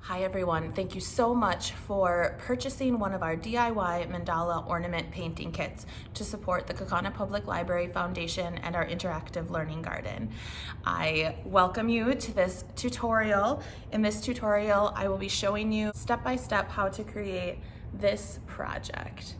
Hi everyone, thank you so much for purchasing one of our DIY mandala ornament painting kits to support the Kaukauna Public Library Foundation and our interactive learning garden. I welcome you to this tutorial. In this tutorial, I will be showing you step by step how to create this project.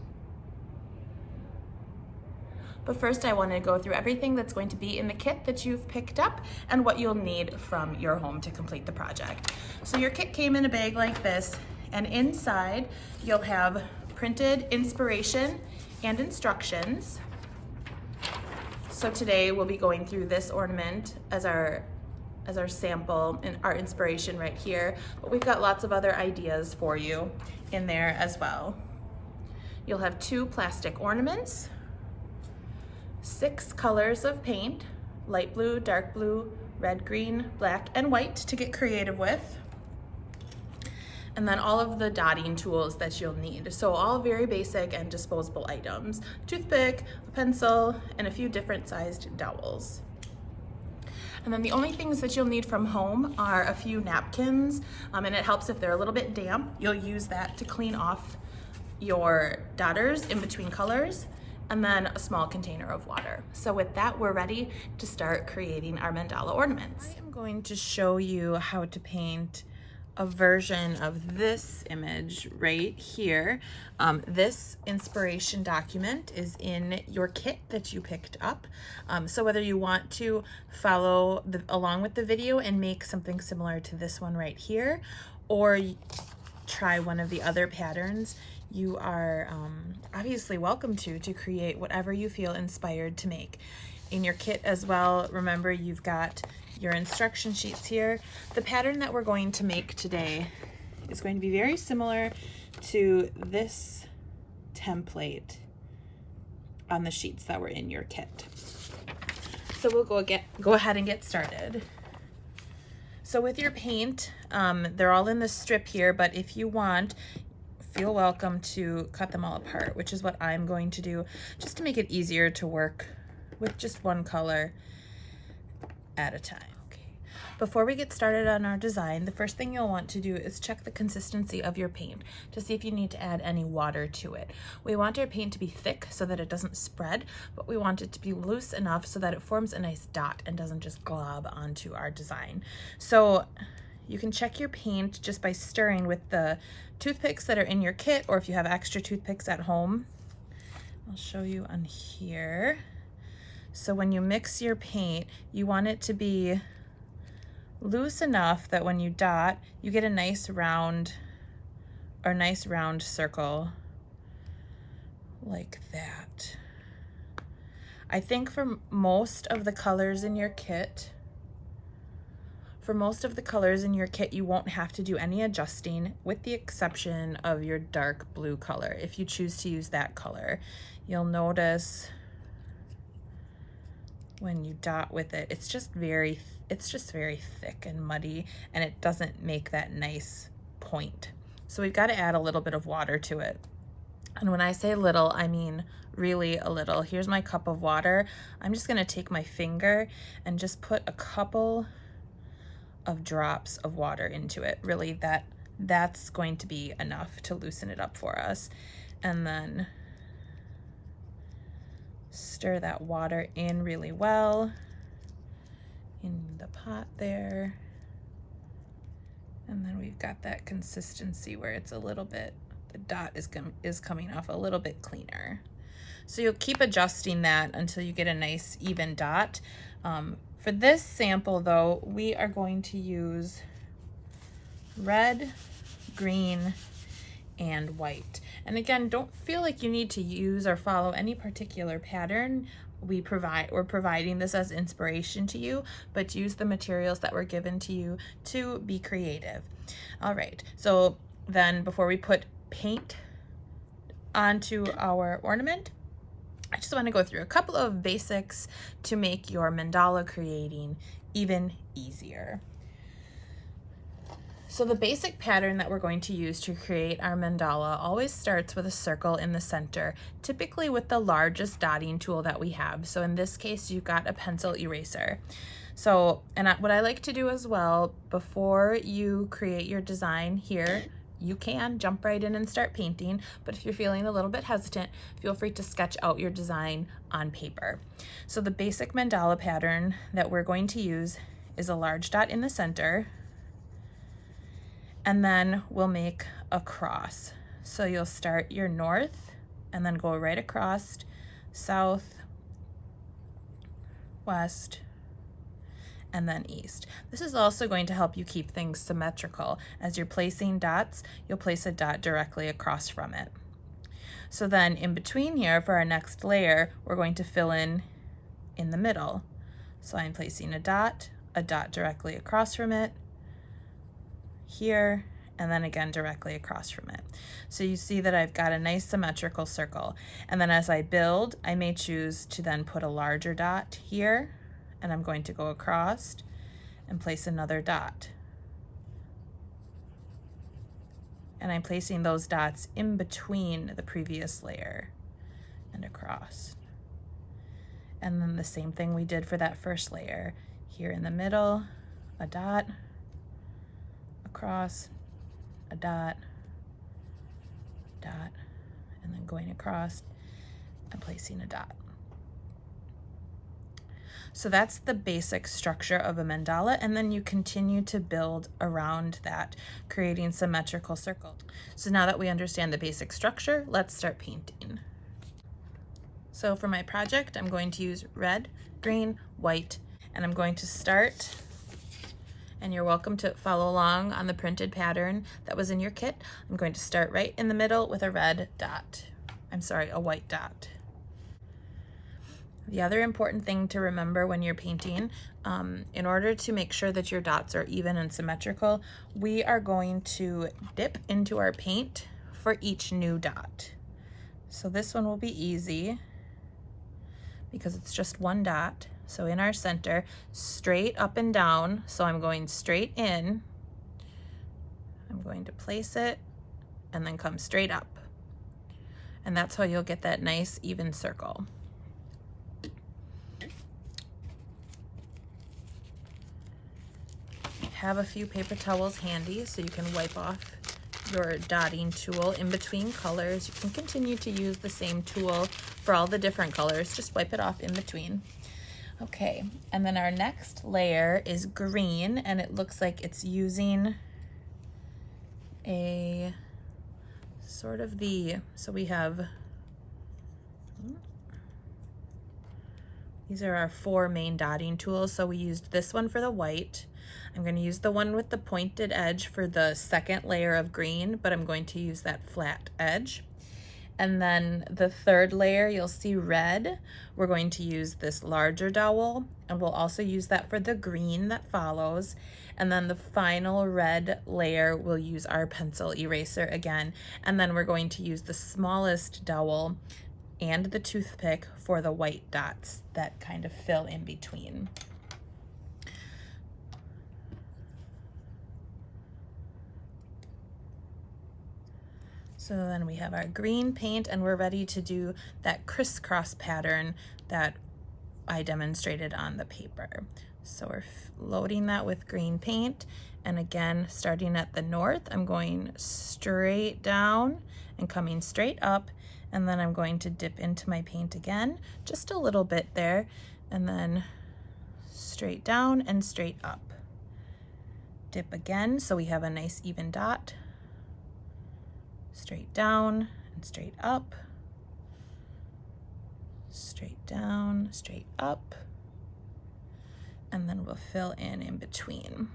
But first I want to go through everything that's going to be in the kit that you've picked up and what you'll need from your home to complete the project. So your kit came in a bag like this, and inside you'll have printed inspiration and instructions. So today we'll be going through this ornament as our sample and our inspiration right here, but we've got lots of other ideas for you in there as well. You'll have 2 plastic ornaments, 6 colors of paint, light blue, dark blue, red, green, black, and white to get creative with. And then all of the dotting tools that you'll need. So all very basic and disposable items. Toothpick, a pencil, and a few different sized dowels. And then the only things that you'll need from home are a few napkins, and it helps if they're a little bit damp. You'll use that to clean off your dotters in between colors, and then a small container of water. So with that, we're ready to start creating our mandala ornaments. I am going to show you how to paint a version of this image right here. This inspiration document is in your kit that you picked up. So whether you want to follow along with the video and make something similar to this one right here, or try one of the other patterns, you are obviously welcome to create whatever you feel inspired to make. In your kit as well, remember you've got your instruction sheets here. The pattern that we're going to make today is going to be very similar to this template on the sheets that were in your kit. So we'll go ahead and get started. So with your paint, they're all in this strip here, but if you want, feel welcome to cut them all apart, which is what I'm going to do, just to make it easier to work with just one color at a time. Okay. Before we get started on our design, the first thing you'll want to do is check the consistency of your paint to see if you need to add any water to it. We want our paint to be thick so that it doesn't spread, but we want it to be loose enough so that it forms a nice dot and doesn't just glob onto our design. So you can check your paint just by stirring with the toothpicks that are in your kit, or if you have extra toothpicks at home. I'll show you on here. So when you mix your paint, you want it to be loose enough that when you dot, you get a nice round circle like that. I think for most of the colors in your kit, you won't have to do any adjusting, with the exception of your dark blue color. If you choose to use that color, you'll notice when you dot with it, it's just very thick and muddy, and it doesn't make that nice point. So we've got to add a little bit of water to it. And when I say little, I mean really a little. Here's my cup of water. I'm just going to take my finger and just put a couple of drops of water into it. Really, that's going to be enough to loosen it up for us. And then stir that water in really well in the pot there. And then we've got that consistency where it's a little bit, the dot is coming off a little bit cleaner. So you'll keep adjusting that until you get a nice even dot. For this sample though, we are going to use red, green, and white. And again, don't feel like you need to use or follow any particular pattern. We're providing this as inspiration to you, but use the materials that were given to you to be creative. All right, so then before we put paint onto our ornament, I just want to go through a couple of basics to make your mandala creating even easier. So the basic pattern that we're going to use to create our mandala always starts with a circle in the center, typically with the largest dotting tool that we have. So in this case, you've got a pencil eraser. So, and what I like to do as well, before you create your design here, you can jump right in and start painting, but if you're feeling a little bit hesitant, feel free to sketch out your design on paper. So the basic mandala pattern that we're going to use is a large dot in the center, and then we'll make a cross. So you'll start your north and then go right across, south, west, and then east. This is also going to help you keep things symmetrical. As you're placing dots, you'll place a dot directly across from it. So then in between here, for our next layer, we're going to fill in the middle. So I'm placing a dot directly across from it, here, and then again directly across from it. So you see that I've got a nice symmetrical circle. And then as I build, I may choose to then put a larger dot here, and I'm going to go across and place another dot. And I'm placing those dots in between the previous layer and across. And then the same thing we did for that first layer. Here in the middle, a dot, across, a dot, and then going across and placing a dot. So that's the basic structure of a mandala, and then you continue to build around that, creating symmetrical circles. So now that we understand the basic structure, let's start painting. So for my project, I'm going to use red, green, white, and I'm going to start, and you're welcome to follow along on the printed pattern that was in your kit. I'm going to start right in the middle with a red dot. A white dot. The other important thing to remember when you're painting, in order to make sure that your dots are even and symmetrical, we are going to dip into our paint for each new dot. So this one will be easy because it's just one dot. So in our center, straight up and down. So I'm going straight in, I'm going to place it, and then come straight up. And that's how you'll get that nice even circle. Have a few paper towels handy so you can wipe off your dotting tool in between colors. You can continue to use the same tool for all the different colors, just wipe it off in between. Okay, and then our next layer is green, and it looks like it's using a sort of so we have, these are our 4 main dotting tools. So we used this one for the white. I'm going to use the one with the pointed edge for the second layer of green, but I'm going to use that flat edge. And then the third layer, you'll see red. We're going to use this larger dowel, and we'll also use that for the green that follows. And then the final red layer, we'll use our pencil eraser again. And then we're going to use the smallest dowel and the toothpick for the white dots that kind of fill in between. So then we have our green paint, and we're ready to do that crisscross pattern that I demonstrated on the paper. So we're loading that with green paint, and again, starting at the north, I'm going straight down and coming straight up, and then I'm going to dip into my paint again, just a little bit there, and then straight down and straight up. Dip again, so we have a nice even dot. Straight down and straight up, straight down, straight up, and then we'll fill in between.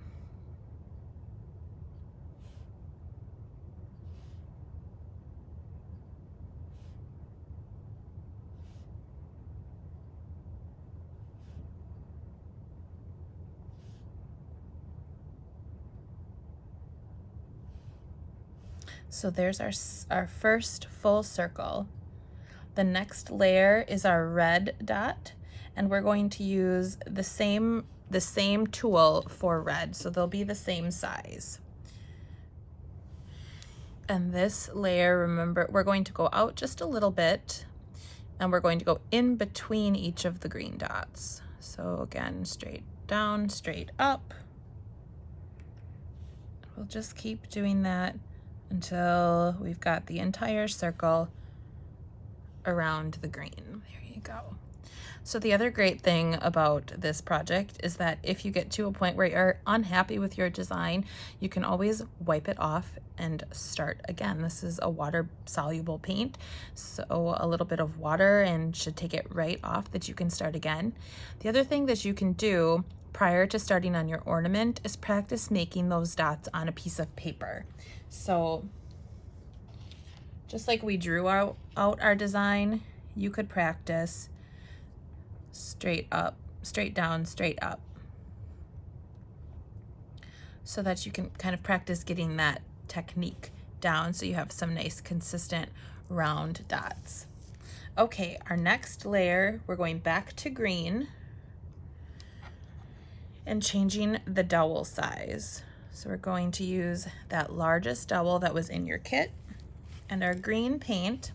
So there's our first full circle. The next layer is our red dot, and we're going to use the same tool for red, so they'll be the same size. And this layer, remember, we're going to go out just a little bit, and we're going to go in between each of the green dots. So again, straight down, straight up. We'll just keep doing that until we've got the entire circle around the green. There you go. So the other great thing about this project is that if you get to a point where you're unhappy with your design, you can always wipe it off and start again. This is a water-soluble paint, so a little bit of water and should take it right off that you can start again. The other thing that you can do prior to starting on your ornament is practice making those dots on a piece of paper. So just like we drew out our design, you could practice straight up, straight down, straight up, so that you can kind of practice getting that technique down so you have some nice consistent round dots. Okay, our next layer, we're going back to green and changing the dowel size. So we're going to use that largest dowel that was in your kit and our green paint.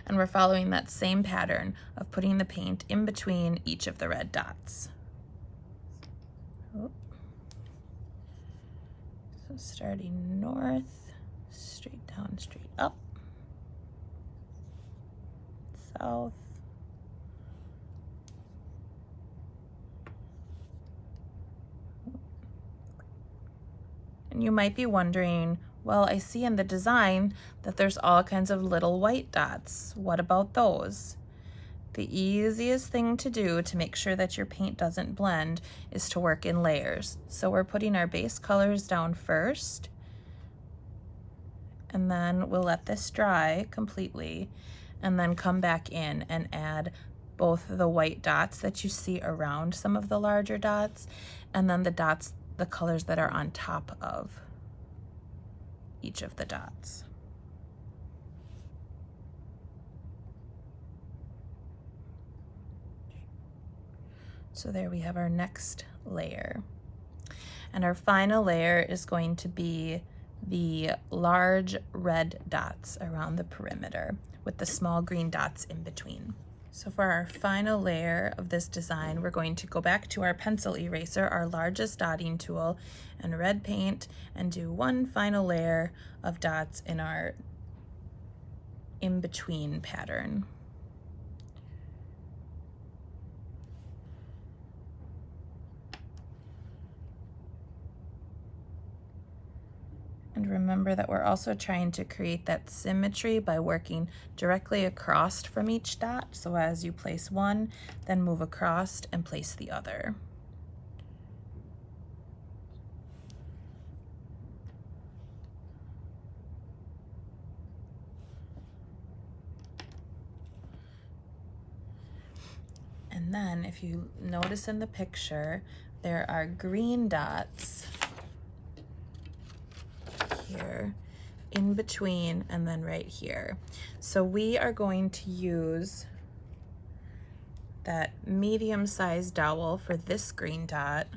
And we're following that same pattern of putting the paint in between each of the red dots. So starting north, straight down, straight up, south, and you might be wondering, well, I see in the design that there's all kinds of little white dots. What about those? The easiest thing to do to make sure that your paint doesn't blend is to work in layers. So we're putting our base colors down first, and then we'll let this dry completely, and then come back in and add both the white dots that you see around some of the larger dots, and then the dots, the colors that are on top of each of the dots. So there we have our next layer. And our final layer is going to be the large red dots around the perimeter with the small green dots in between. So for our final layer of this design, we're going to go back to our pencil eraser, our largest dotting tool, and red paint, and do one final layer of dots in our in-between pattern. And remember that we're also trying to create that symmetry by working directly across from each dot. So as you place one, then move across and place the other. And then if you notice in the picture, there are green dots here, in between, and then right here. So we are going to use that medium-sized dowel for this green dot,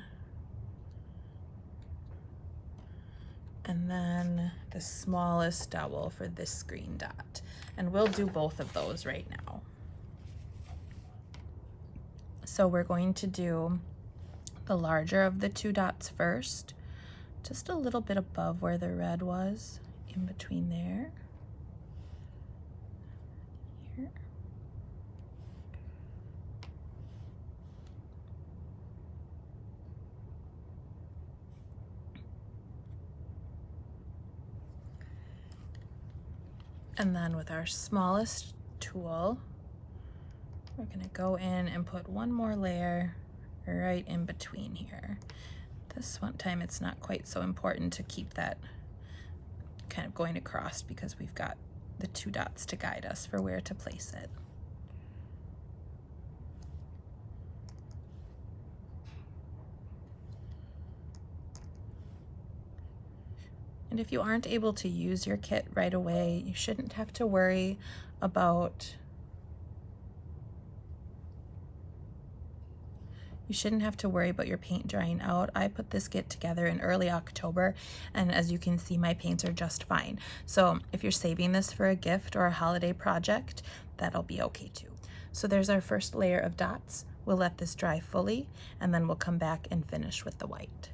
and then the smallest dowel for this green dot. And we'll do both of those right now. So we're going to do the larger of the two dots first, just a little bit above where the red was, in between there. Here. And then with our smallest tool, we're going to go in and put one more layer right in between here. This one time it's not quite so important to keep that kind of going across because we've got the two dots to guide us for where to place it. And if you aren't able to use your kit right away, you shouldn't have to worry about your paint drying out. I put this kit together in early October, and as you can see, my paints are just fine. So if you're saving this for a gift or a holiday project, that'll be okay too. So there's our first layer of dots. We'll let this dry fully, and then we'll come back and finish with the white.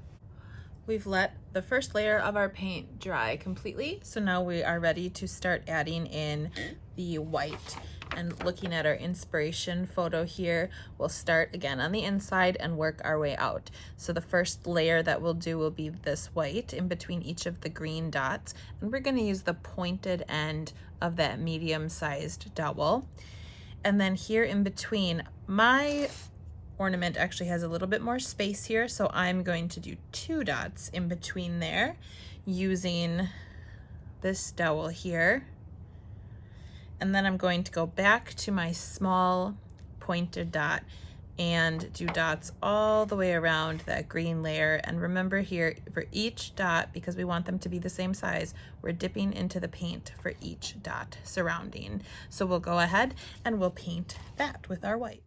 We've let the first layer of our paint dry completely, so now we are ready to start adding in the white. And looking at our inspiration photo here, we'll start again on the inside and work our way out. So the first layer that we'll do will be this white in between each of the green dots, and we're going to use the pointed end of that medium-sized dowel. And then here in between, my ornament actually has a little bit more space here, so I'm going to do 2 dots in between there using this dowel here. And then I'm going to go back to my small pointed dot and do dots all the way around that green layer. And remember here, for each dot, because we want them to be the same size, we're dipping into the paint for each dot surrounding. So we'll go ahead and we'll paint that with our white.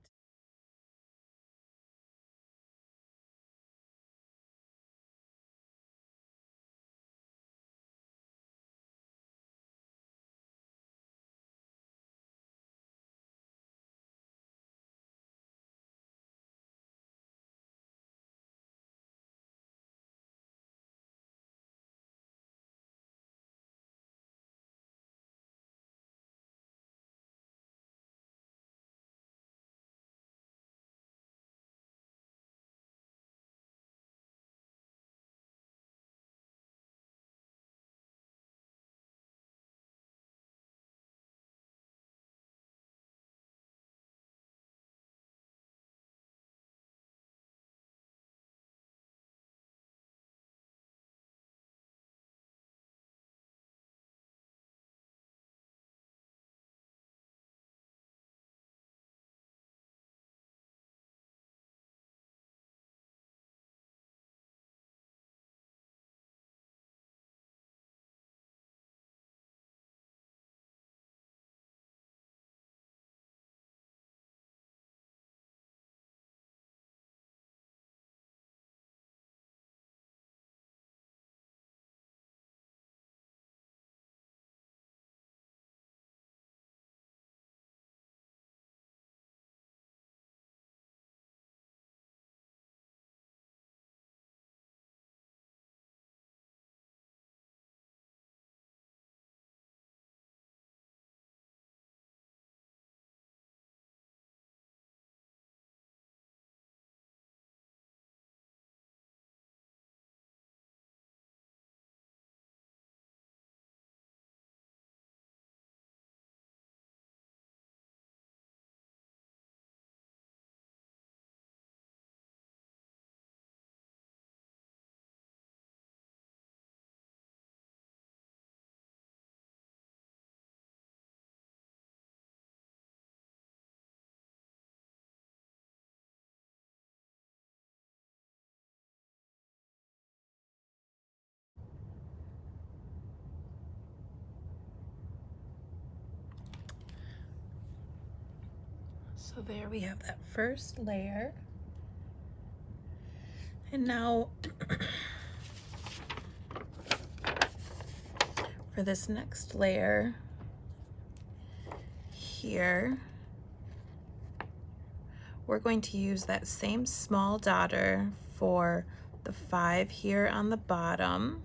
So there we have that first layer. And now for this next layer here, we're going to use that same small dotter for the 5 here on the bottom.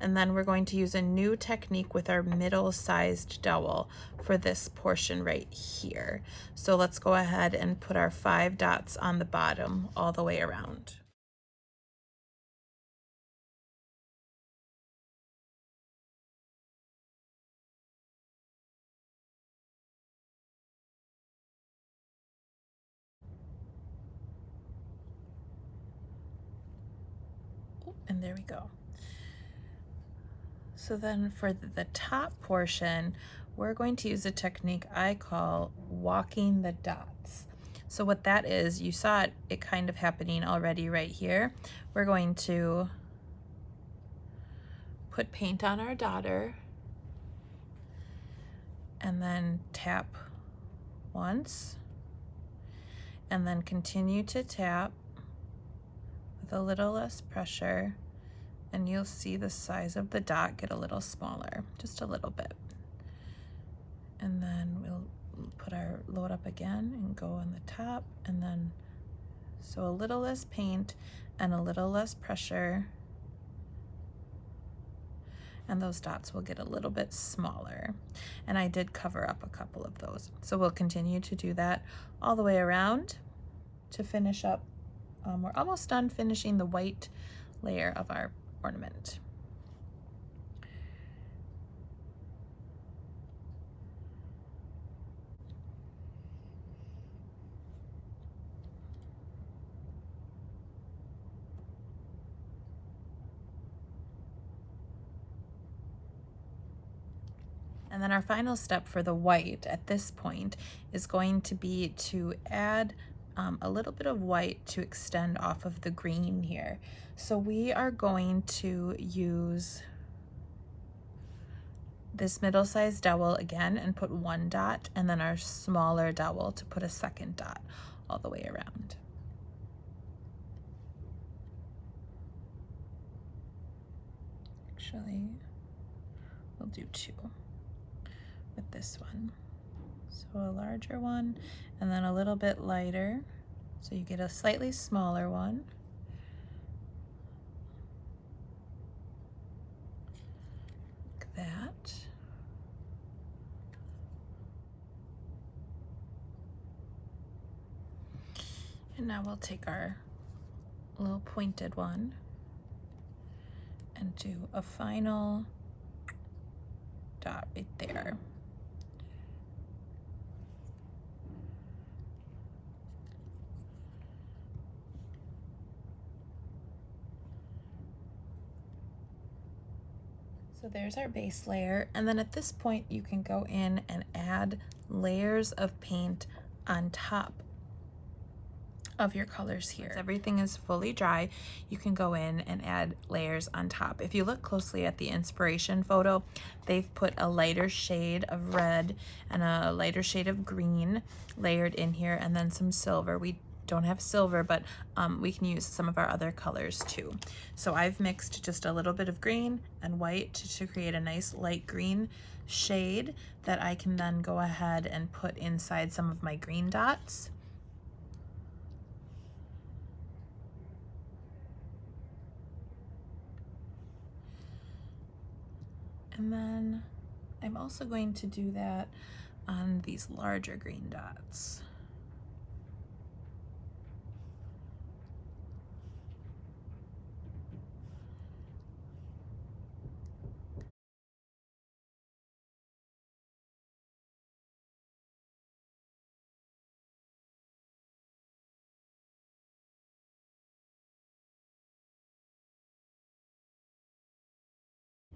And then we're going to use a new technique with our middle-sized dowel for this portion right here. So let's go ahead and put our 5 dots on the bottom all the way around. And there we go. So then for the top portion, we're going to use a technique I call walking the dots. So what that is, you saw it kind of happening already right here. We're going to put paint on our dotter and then tap once and then continue to tap with a little less pressure, and you'll see the size of the dot get a little smaller, just a little bit. And then we'll put our load up again and go on the top, and then so a little less paint and a little less pressure, and those dots will get a little bit smaller. And I did cover up a couple of those. So we'll continue to do that all the way around to finish up. We're almost done finishing the white layer of our ornament. And then our final step for the white at this point is going to be to add a little bit of white to extend off of the green here. So we are going to use this middle-sized dowel again and put one dot, and then our smaller dowel to put a second dot all the way around. Actually, we'll do two with this one. So a larger one and then a little bit lighter. So you get a slightly smaller one. Like that. And now we'll take our little pointed one and do a final dot right there. So there's our base layer, and then at this point you can go in and add layers of paint on top of your colors here. Once everything is fully dry, you can go in and add layers on top. If you look closely at the inspiration photo, they've put a lighter shade of red and a lighter shade of green layered in here, and then some silver. We don't have silver, but we can use some of our other colors too. So I've mixed just a little bit of green and white to create a nice light green shade that I can then go ahead and put inside some of my green dots. And then I'm also going to do that on these larger green dots.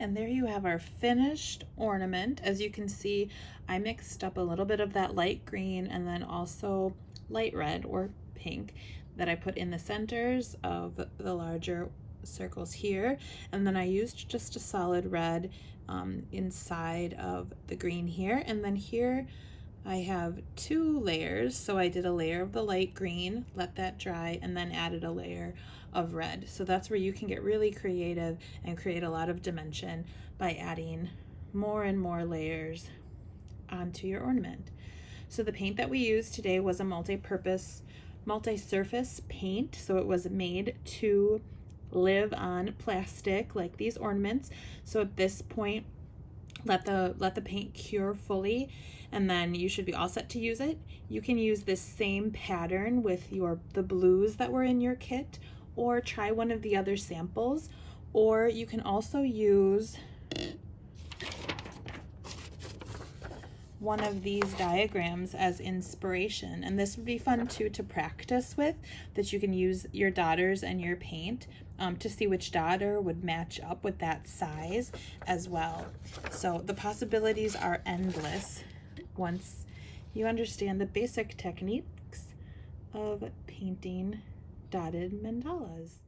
And there you have our finished ornament. As you can see, I mixed up a little bit of that light green and then also light red or pink that I put in the centers of the larger circles here. And then I used just a solid red inside of the green here. And then here I have two layers. So I did a layer of the light green, let that dry, and then added a layer of red. So that's where you can get really creative and create a lot of dimension by adding more and more layers onto your ornament. So the paint that we used today was a multi-surface paint. So it was made to live on plastic like these ornaments. So at this point, let the paint cure fully, and then you should be all set to use it. You can use this same pattern with the blues that were in your kit, or try one of the other samples, or you can also use one of these diagrams as inspiration. And this would be fun too to practice with, that you can use your daughters and your paint to see which daughter would match up with that size as well. So the possibilities are endless once you understand the basic techniques of painting dotted mandalas.